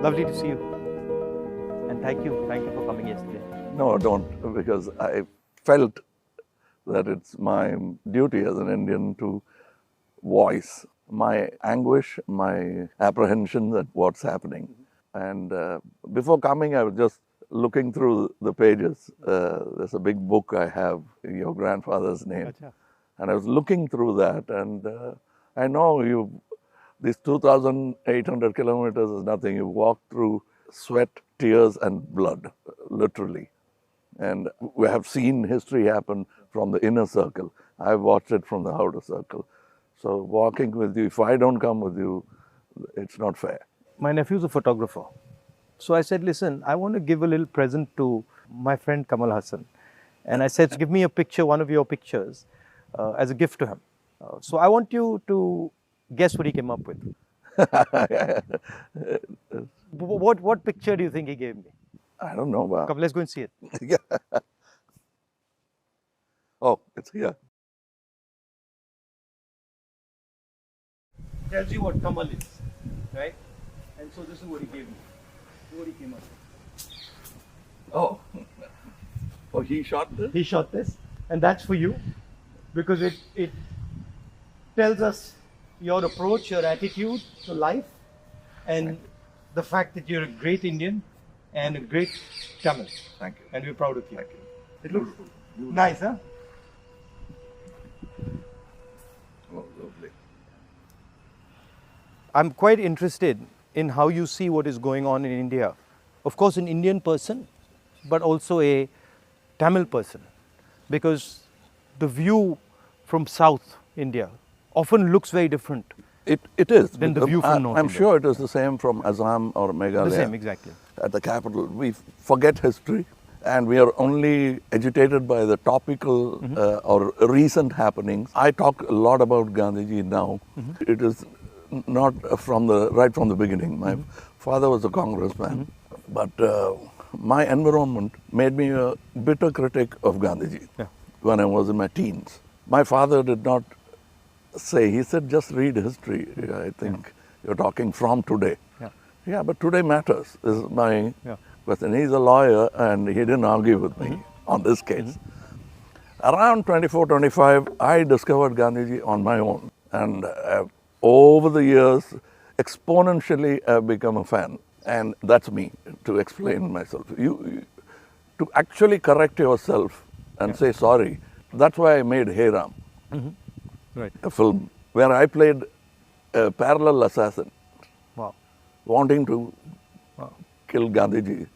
Lovely to see you. And thank you for coming yesterday. No, don't, because I felt that it's my duty as an Indian to voice my anguish, my apprehension at what's happening. And before coming, I was just looking through the pages. There's a big book I have, your grandfather's name. Acha. And I was looking through that, and I know these 2,800 kilometers is nothing. You walk through sweat, tears, and blood, literally. And we have seen history happen from the inner circle. I've watched it from the outer circle. So walking with you, if I don't come with you, it's not fair. My nephew's a photographer. So I said, listen, I want to give a little present to my friend Kamal Hassan. And I said, give me a picture, one of your pictures, as a gift to him. So I want you to guess what he came up with. What picture do you think he gave me? I don't know. Wow. Come, let's go and see it. Yeah. Oh, it's here. Tells you what Kamal is, right? And so this is what he gave me. What he came up with. Oh. Oh, he shot this? He shot this, and that's for you, because it tells us your approach, your attitude to life, and the fact that you're a great Indian and a great Tamil. Thank you. And we're proud of you. Thank you. It looks nice, huh? Oh, lovely. I'm quite interested in how you see what is going on in India. Of course, an Indian person, but also a Tamil person, because the view from South India often looks very different. It is. Then the view from North I'm India. sure it is the same from Assam or Meghalaya. The same, exactly. At the capital. We forget history, and we are only agitated by the topical or recent happenings. I talk a lot about Gandhiji now. It is not right from the beginning. My father was a congressman, but my environment made me a bitter critic of Gandhiji when I was in my teens. My father did not say, he said, just read history. I think you're talking from today. Yeah, but today matters, is my question. He's a lawyer, and he didn't argue with me on this case. Around 24, 25, I discovered Gandhiji on my own. And over the years, exponentially, I've become a fan. And that's me, to explain myself. To actually correct yourself and say sorry, that's why I made Hey Ram, Right. a film where I played a parallel assassin, Wow. wanting to kill Gandhiji.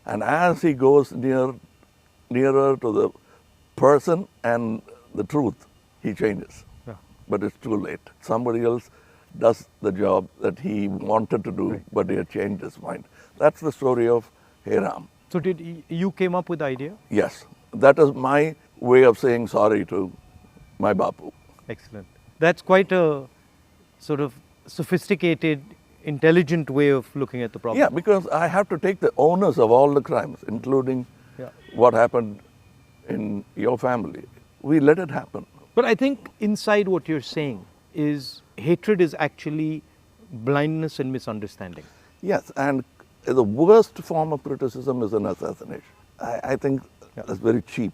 And as he goes nearer to the person and the truth, he changes. Yeah. But it's too late. Somebody else does the job that he wanted to do, but he had changed his mind. That's the story of Hey Ram. So you came up with the idea? Yes, that is my way of saying sorry to my Bapu. Excellent. That's quite a sort of sophisticated, intelligent way of looking at the problem. Yeah, because I have to take the onus of all the crimes, including what happened in your family. We let it happen. But I think inside what you're saying is hatred is actually blindness and misunderstanding. Yes, and the worst form of criticism is an assassination. I think that's very cheap.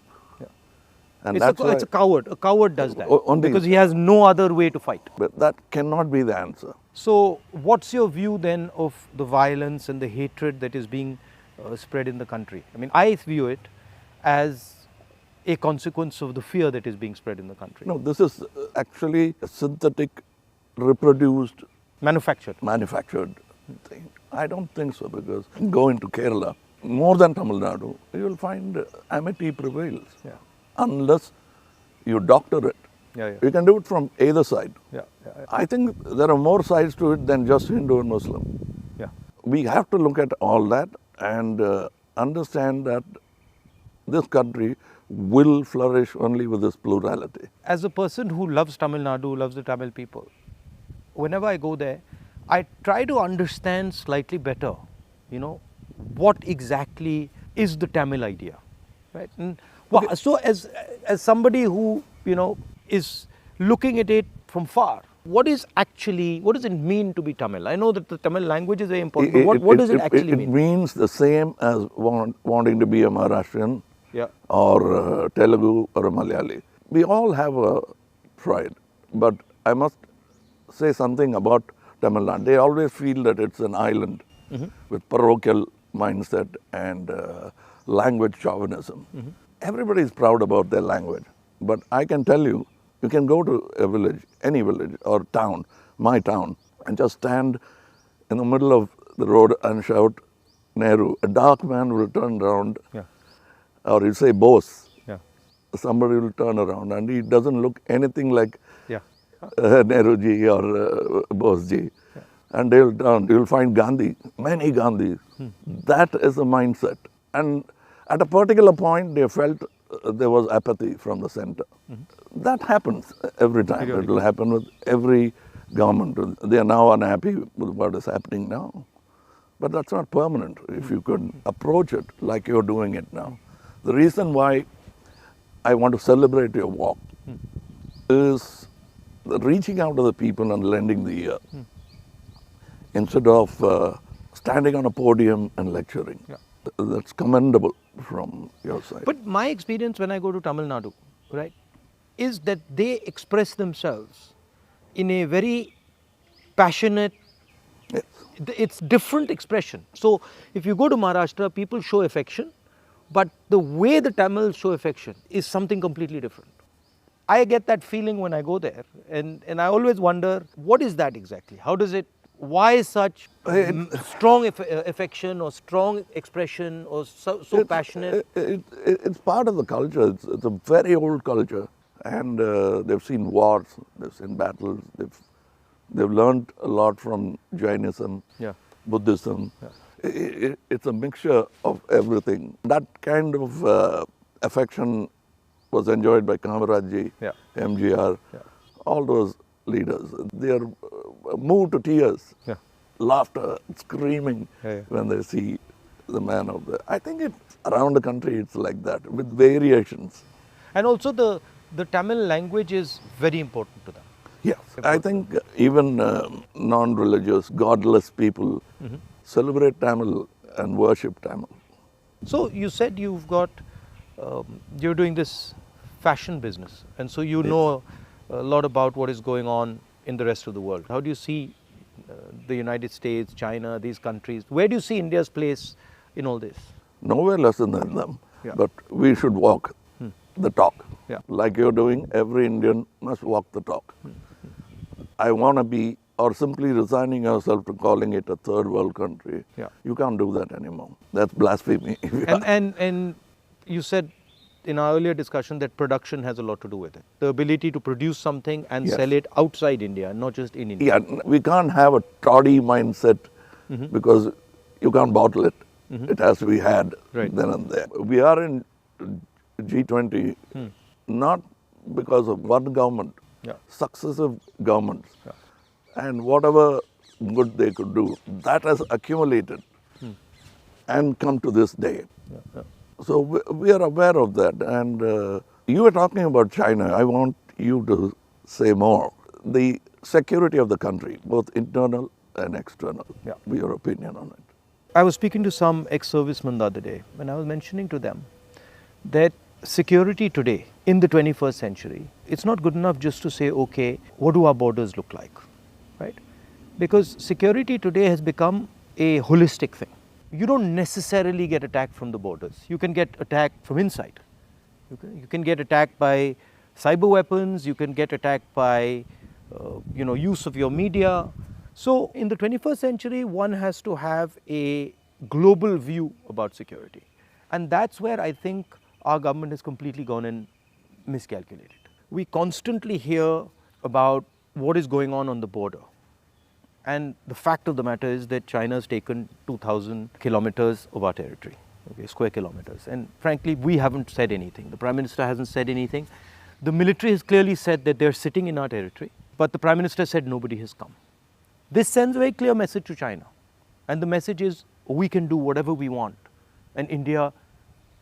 And It's a coward. A coward does that Only because he has no other way to fight. But that cannot be the answer. So what's your view then of the violence and the hatred that is being spread in the country? I mean, I view it as a consequence of the fear that is being spread in the country. No, this is actually a synthetic, reproduced, manufactured thing. I don't think so, because go into Kerala, more than Tamil Nadu, you will find amity prevails. Unless you doctor it. You can do it from either side. I think there are more sides to it than just Hindu and Muslim. We have to look at all that and understand that this country will flourish only with this plurality. As a person who loves Tamil Nadu, loves the Tamil people, whenever I go there, I try to understand slightly better, what exactly is the Tamil idea, right? And so as somebody who, is looking at it from far, what does it mean to be Tamil? I know that the Tamil language is very important, but what does it actually mean? It means the same as wanting to be a Maharashtrian Yeah. or Telugu or a Malayali. We all have a pride, but I must say something about Tamil Nadu. They always feel that it's an island with parochial mindset and language chauvinism. Everybody is proud about their language, but I can tell you, you can go to a village, any village or town, my town, and just stand in the middle of the road and shout Nehru. A dark man will turn around, Yeah. or you say Bose. Yeah. Somebody will turn around and he doesn't look anything like Yeah. Nehru ji or Bose ji. Yeah. And they'll turn, you'll find Gandhi, many Gandhis. That is a mindset. And at a particular point, they felt there was apathy from the center. That happens every time. It will happen with every government. They are now unhappy with what is happening now. But that's not permanent if you could approach it like you're doing it now. The reason why I want to celebrate your walk is reaching out to the people and lending the ear instead of standing on a podium and lecturing. Yeah. That's commendable from your side. But my experience when I go to Tamil Nadu, right, is that they express themselves in a very passionate, Yes. it's different expression. So if you go to Maharashtra, people show affection, but the way the Tamils show affection is something completely different. I get that feeling when I go there, and I always wonder, what is that exactly? How does it, why such strong affection or strong expression or so passionate? It's part of the culture. It's a very old culture. And they've seen wars, they've seen battles, they've learned a lot from Jainism, Yeah. Buddhism. Yeah. It's a mixture of everything. That kind of affection was enjoyed by Kamaraj, Yeah. MGR, Yeah. all those leaders. They are moved to tears, Yeah. laughter, screaming Yeah. when they see the man of the. I think it's around the country it's like that with variations. And also the Tamil language is very important to them. Yes, I think even non-religious, godless people celebrate Tamil and worship Tamil. So you said you've got, you're doing this fashion business, and so you know a lot about what is going on in the rest of the world. How do you see the United States, China, these countries? Where do you see India's place in all this? Nowhere less than them, Yeah. but we should walk the talk. Yeah. Like you're doing, every Indian must walk the talk. I want to be, or simply resigning yourself to calling it a third world country. Yeah. You can't do that anymore. That's blasphemy. And you said in our earlier discussion that production has a lot to do with it. The ability to produce something and Yes. sell it outside India, not just in India. Yeah, we can't have a toddy mindset because you can't bottle it. It has to be had Right. then and there. We are in G20 not because of one government, Yeah. successive governments. Yeah. And whatever good they could do, that has accumulated and come to this day. Yeah, yeah. So we are aware of that. And you were talking about China. I want you to say more. The security of the country, both internal and external. Yeah. Your opinion on it. I was speaking to some ex-servicemen the other day, and I was mentioning to them that security today in the 21st century, it's not good enough just to say, okay, what do our borders look like, right? Because security today has become a holistic thing. You don't necessarily get attacked from the borders. You can get attacked from inside. You can get attacked by cyber weapons. You can get attacked by, use of your media. So in the 21st century, one has to have a global view about security. And that's where I think our government has completely gone and miscalculated. We constantly hear about what is going on the border. And the fact of the matter is that China has taken 2,000 kilometers of our territory, okay, square kilometers. And frankly, we haven't said anything. The Prime Minister hasn't said anything. The military has clearly said that they're sitting in our territory, but the Prime Minister said nobody has come. This sends a very clear message to China. And the message is, we can do whatever we want, and India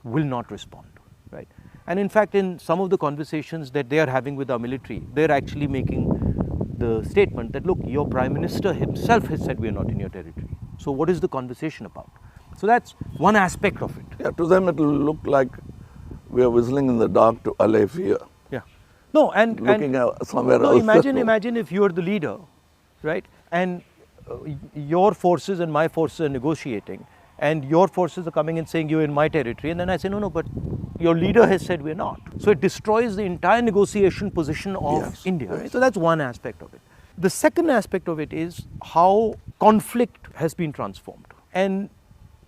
will not respond, right? And in fact, in some of the conversations that they are having with our military, they're actually making the statement that, look, your Prime Minister himself has said we are not in your territory. So what is the conversation about? So that's one aspect of it. Yeah, to them it will look like we are whistling in the dark to allay fear. Yeah. No, Looking out somewhere no, else. imagine if you are the leader, right? And your forces and my forces are negotiating, and your forces are coming and saying you're in my territory, and then I say no, but your leader has said we're not. So it destroys the entire negotiation position of Yes, India. yes. Right? So that's one aspect of it. The second aspect of it is how conflict has been transformed, and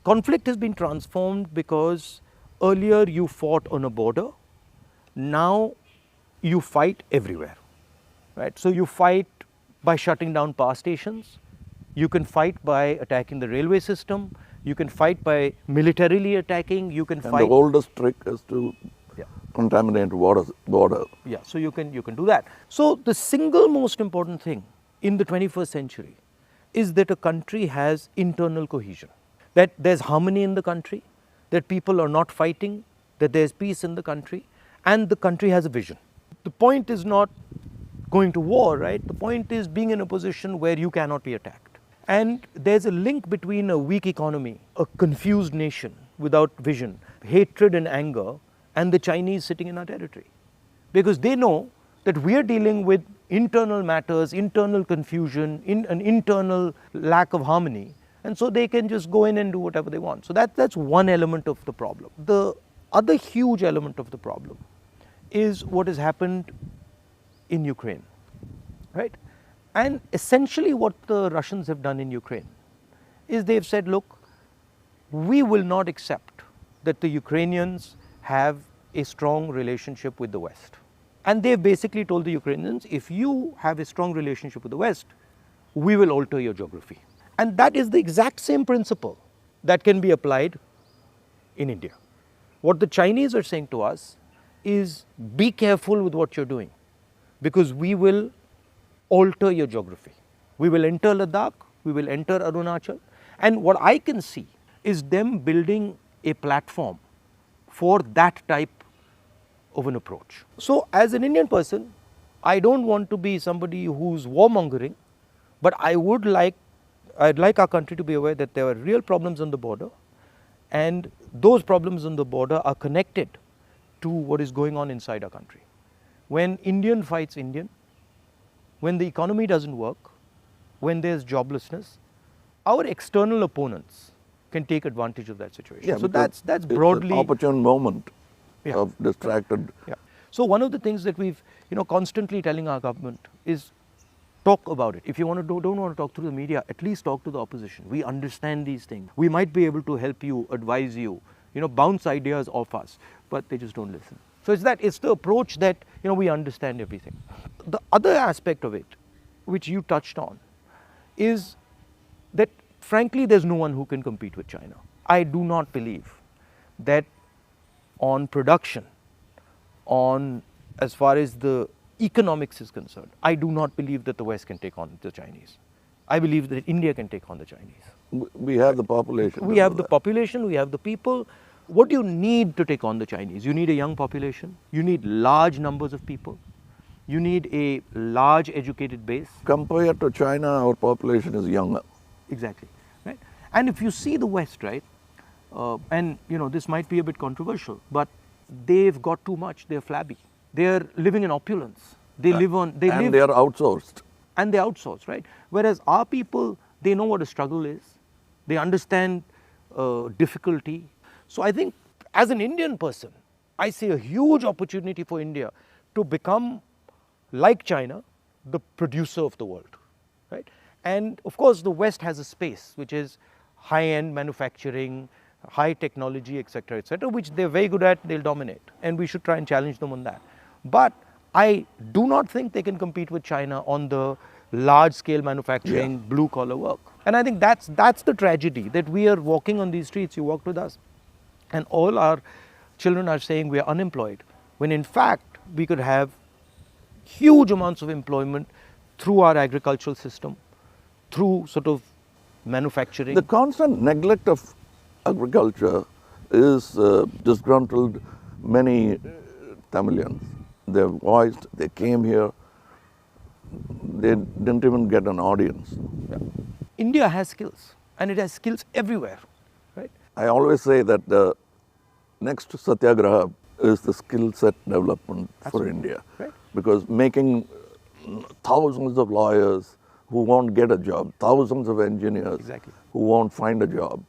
conflict has been transformed because earlier you fought on a border, now you fight everywhere, right? So you fight by shutting down power stations, you can fight by attacking the railway system, you can fight by militarily attacking, you can And fight. the oldest trick is to Yeah. contaminate border. Yeah, so you can do that. So the single most important thing in the 21st century is that a country has internal cohesion, that there's harmony in the country, that people are not fighting, that there's peace in the country, and the country has a vision. The point is not going to war, right? The point is being in a position where you cannot be attacked. And there's a link between a weak economy, a confused nation without vision, hatred and anger, and the Chinese sitting in our territory. Because they know that we are dealing with internal matters, internal confusion, an internal lack of harmony, and so they can just go in and do whatever they want. So that's one element of the problem. The other huge element of the problem is what has happened in Ukraine, right? And essentially what the Russians have done in Ukraine is they've said, look, we will not accept that the Ukrainians have a strong relationship with the West. And they've basically told the Ukrainians, if you have a strong relationship with the West, we will alter your geography. And that is the exact same principle that can be applied in India. What the Chinese are saying to us is, be careful with what you're doing, because we will alter your geography. We will enter Ladakh, we will enter Arunachal, and what I can see is them building a platform for that type of an approach. So as an Indian person, I don't want to be somebody who's warmongering, but I'd like our country to be aware that there are real problems on the border, and those problems on the border are connected to what is going on inside our country. When Indian fights Indian, when the economy doesn't work, when there's joblessness, our external opponents can take advantage of that situation. Yeah, so because that's broadly it's an opportune moment Yeah. of distracted. Yeah. So one of the things that we've constantly telling our government is talk about it. If you don't want to talk through the media, at least talk to the opposition. We understand these things. We might be able to help you, advise you, bounce ideas off us, but they just don't listen. So it's the approach that we understand everything. The other aspect of it, which you touched on, is that frankly there's no one who can compete with China. I do not believe that on production, on as far as the economics is concerned, I do not believe that the West can take on the Chinese. I believe that India can take on the Chinese. We have the population. We have the population, we have the people. What do you need to take on the Chinese? You need a young population, you need large numbers of people, you need a large educated base. Compared to China, our population is younger. Exactly, right? And if you see the West, right, and this might be a bit controversial, but they've got too much, they're flabby. They're living in opulence. They are outsourced. And they outsource, right? Whereas our people, they know what a struggle is. They understand difficulty. So I think as an Indian person, I see a huge opportunity for India to become, like China, the producer of the world, right? And of course, the West has a space, which is high-end manufacturing, high technology, etc., which they're very good at, they'll dominate. And we should try and challenge them on that. But I do not think they can compete with China on the large-scale manufacturing, blue-collar work. And I think that's the tragedy, that we are walking on these streets, you walked with us, and all our children are saying we are unemployed, when in fact we could have huge amounts of employment through our agricultural system, through sort of manufacturing. The constant neglect of agriculture is disgruntled many Tamilians. They're voiced, they came here, they didn't even get an audience. India has skills, and it has skills everywhere, right? I always say that the next Satyagraha is the skill set development for India. Right. Because making thousands of lawyers who won't get a job, thousands of engineers Exactly. who won't find a job.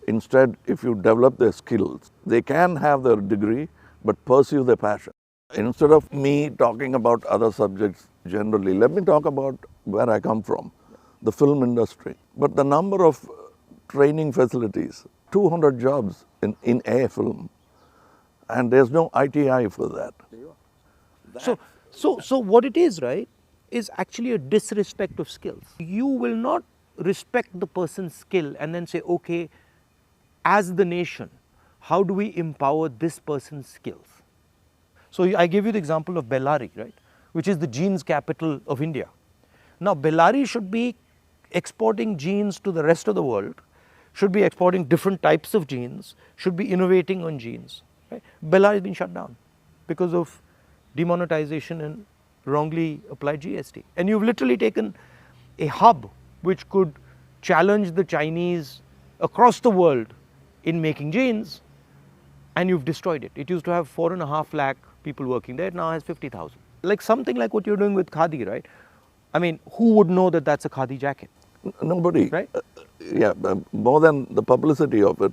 Instead, if you develop their skills, they can have their degree but pursue their passion. Instead of me talking about other subjects generally, let me talk about where I come from, the film industry. But the number of training facilities, 200 jobs in a film, and there's no ITI for that. So what it is, right, is actually a disrespect of skills. You will not respect the person's skill and then say, okay, as the nation, how do we empower this person's skills? So I gave you the example of Bellary, right, which is the jeans capital of India. Now Bellary should be exporting jeans to the rest of the world, should be exporting different types of jeans, should be innovating on jeans. Right? Bellary has been shut down because of demonetization and wrongly applied GST. And you've literally taken a hub which could challenge the Chinese across the world in making jeans, and you've destroyed it. It used to have 4.5 lakh people working there, it now has 50,000. Like something like what you're doing with Khadi, right? I mean, who would know that that's a Khadi jacket? Nobody. Right? More than the publicity of it,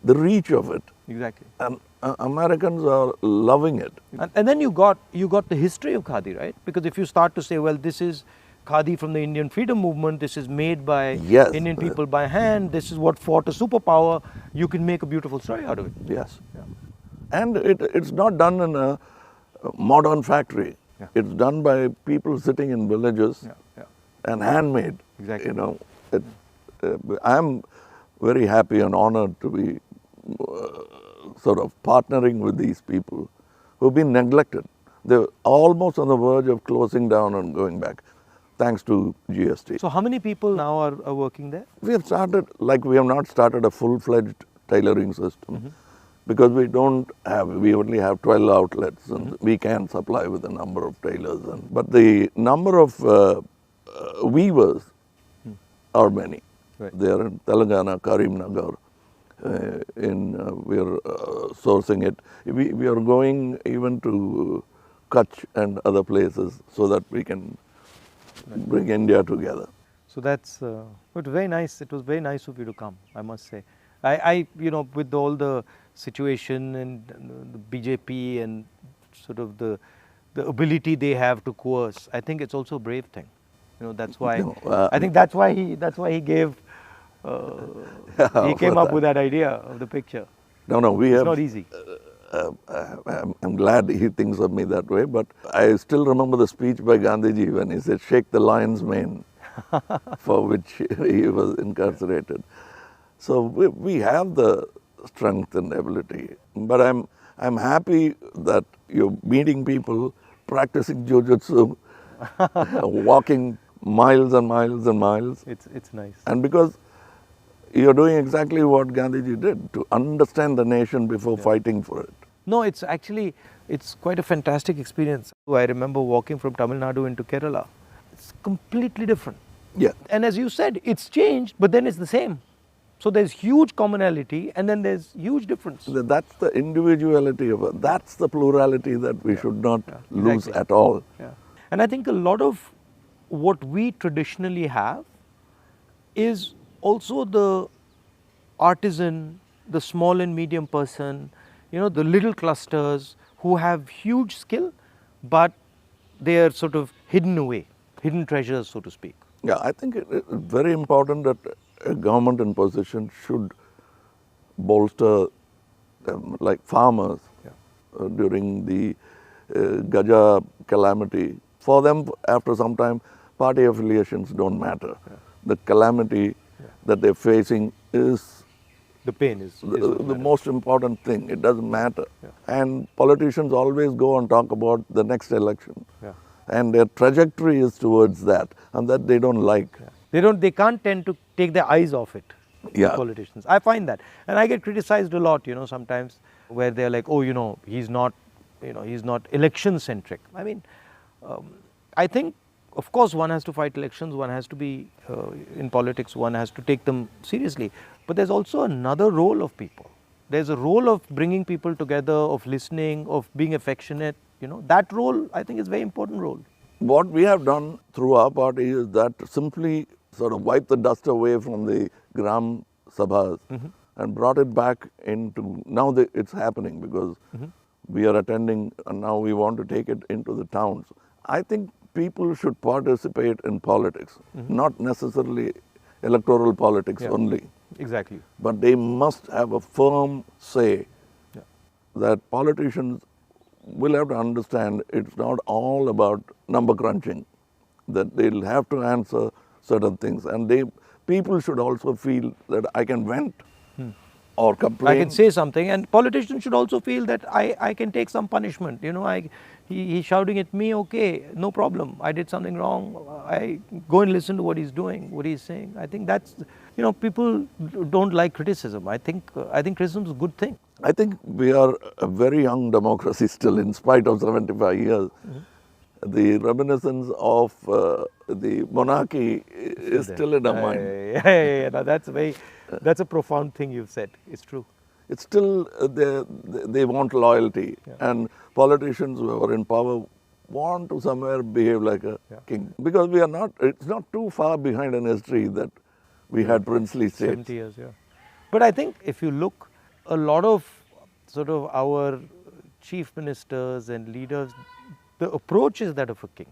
the reach of it. Exactly. And Americans are loving it. And then you got the history of Khadi, right? Because if you start to say, well, this is Khadi from the Indian freedom movement, this is made by Indian people by hand, this is what fought a superpower, you can make a beautiful story out of it. Yes. Yeah. And it's not done in a modern factory. Yeah. It's done by people sitting in villages and handmade. Exactly. You know, I'm very happy and honored to be sort of partnering with these people who've been neglected. They're almost on the verge of closing down and going back, thanks to GST. So how many people now are working there? We have not started a full-fledged tailoring system because we only have 12 outlets and we can supply with a number of tailors. But the number of weavers are many. Right. They are in Telangana, Karimnagar. We are sourcing it. We are going even to Kutch and other places so that we can bring India together. So that's it was very nice. It was very nice of you to come, I must say. I with all the situation and the BJP and sort of the ability they have to coerce, I think it's also a brave thing. That's why I think that's why he gave. He came up with that idea of the picture. It's not easy. I'm glad he thinks of me that way, but I still remember the speech by Gandhiji when he said, "Shake the lion's mane," for which he was incarcerated. So we have the strength and ability. But I'm happy that you're meeting people, practicing jujitsu, walking miles and miles and miles. It's nice. And because you're doing exactly what Gandhiji did, to understand the nation before fighting for it. No, it's quite a fantastic experience. I remember walking from Tamil Nadu into Kerala. It's completely different. Yeah. And as you said, it's changed, but then it's the same. So there's huge commonality and then there's huge difference. That's the individuality of it. That's the plurality that we should not lose at all. Yeah. And I think a lot of what we traditionally have is also the artisan, the small and medium person, the little clusters who have huge skill, but they are sort of hidden away, hidden treasures, so to speak. Yeah, I think it's very important that a government in position should bolster like farmers during the Gaja calamity. For them, after some time, party affiliations don't matter. The calamity that they're facing is the pain is the most important thing. It doesn't matter. And politicians always go and talk about the next election. And their trajectory is towards that, and that they don't like. They can't tend to take their eyes off it. Politicians. I find that. And I get criticized a lot, sometimes where they're like, oh, he's not election centric. I mean, I think of course, one has to fight elections, one has to be in politics, one has to take them seriously. But there's also another role of people. There's a role of bringing people together, of listening, of being affectionate. You know, that role, I think, is a very important role. What we have done through our party is that simply sort of wipe the dust away from the Gram Sabhas and brought it back into, now it's happening because we are attending and now we want to take it into the towns. I think people should participate in politics, not necessarily electoral politics only. Exactly. But they must have a firm say that politicians will have to understand it's not all about number crunching, that they'll have to answer certain things. And people should also feel that I can vent or complain. I can say something, and politicians should also feel that I can take some punishment. You know, he's shouting at me, okay, no problem. I did something wrong. I go and listen to what he's doing, what he's saying. I think that's, you know, people don't like criticism. I think criticism is a good thing. I think we are a very young democracy still, in spite of 75 years. The reminiscence of the monarchy is still in our mind. Yeah. No, that's a profound thing you've said. It's true. It's still, they want loyalty. And politicians who are in power want to somewhere behave like a king. Because it's not too far behind in history that we had princely states. 70 years, yeah. But I think if you look, a lot of sort of our chief ministers and leaders, the approach is that of a king.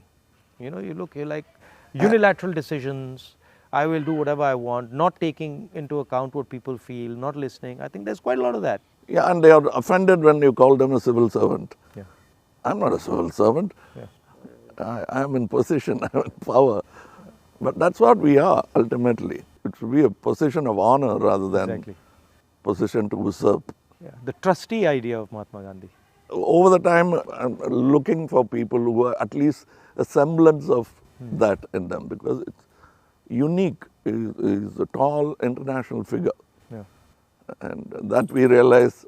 You know, you're like unilateral decisions. I will do whatever I want, not taking into account what people feel, not listening. I think there's quite a lot of that. Yeah, and they are offended when you call them a civil servant. Yeah. I'm not a civil servant. Yeah. I'm in position, I'm in power. But that's what we are, ultimately. It should be a position of honor rather than position to usurp. Yeah. The trustee idea of Mahatma Gandhi. Over the time, I'm looking for people who are at least a semblance of that in them, because it's unique. Is a tall international figure. Yeah. And that we realize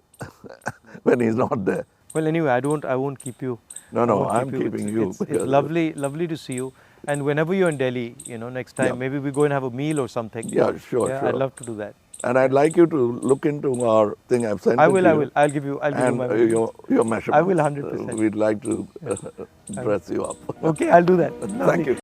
when he's not there. Well, anyway, I won't keep you. No, I'm keeping you. It's lovely to see you. And whenever you're in Delhi, you know, next time, maybe we go and have a meal or something. Yeah, sure. I'd love to do that. And I'd like you to look into our thing I've sent. I will. I'll give you my your measurements. I will 100%. We'd like to dress you up. Okay, I'll do that. Thank you.